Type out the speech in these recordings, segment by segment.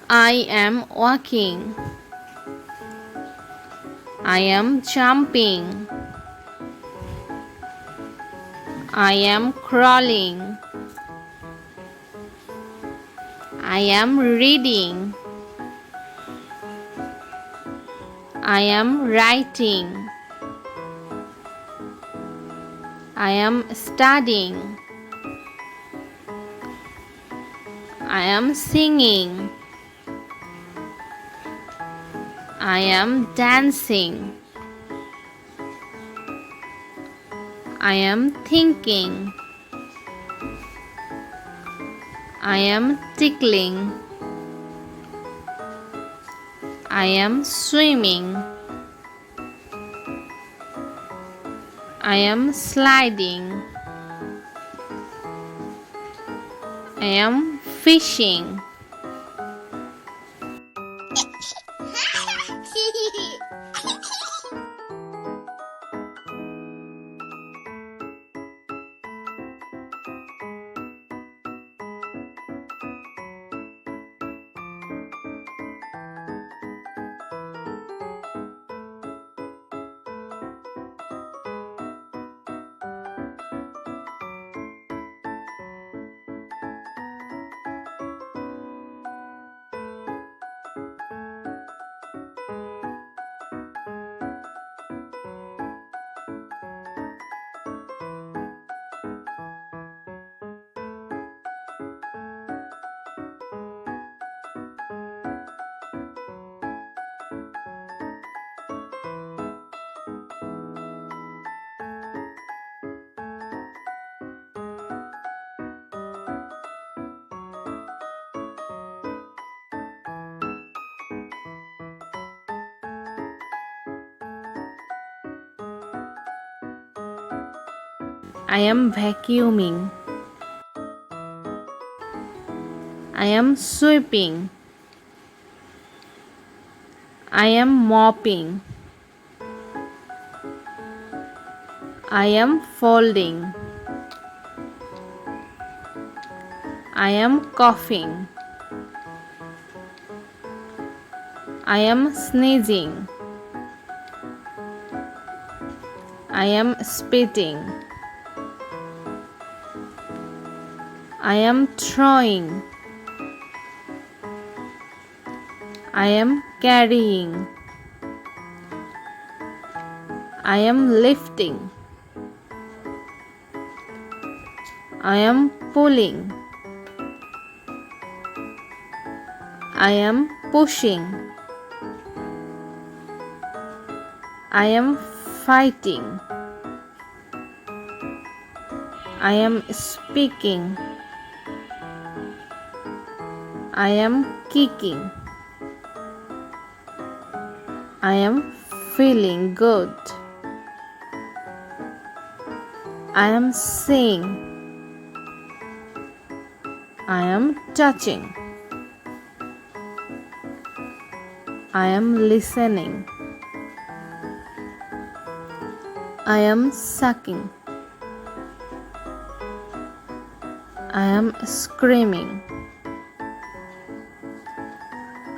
I am walking. I am jumping. I am crawling. I am reading. I am writing. I am studying. I am singing. I am dancing. I am thinking. I am tickling. I am swimming. I am sliding. I am fishing. I am vacuuming. I am sweeping. I am mopping. I am folding. I am coughing. I am sneezing. I am spitting. I am throwing. I am carrying. I am lifting. I am pulling. I am pushing. I am fighting. I am speaking. I am kicking. I am feeling good. I am seeing. I am touching. I am listening. I am sucking. I am screaming.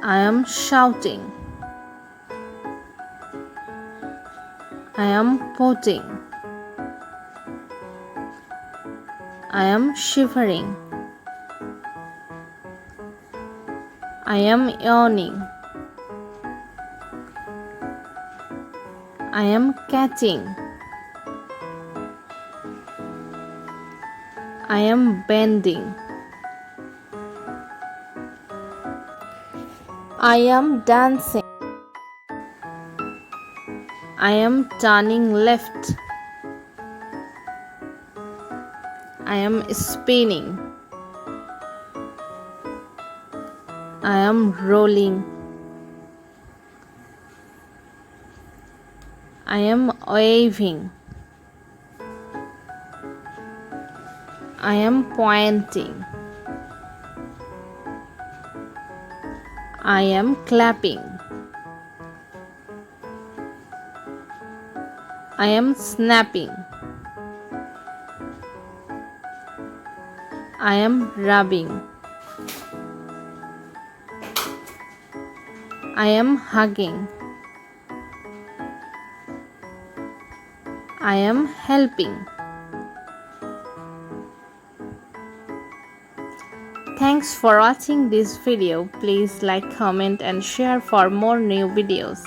I am shouting. I am putting. I am shivering. I am yawning. I am catching. I am bending. I am dancing. I am turning left. I am spinning. I am rolling. I am waving. I am pointing. I am clapping. I am snapping. I am rubbing. I am hugging. I am helping. Thanks for watching this video. Please like, comment and share for more new videos.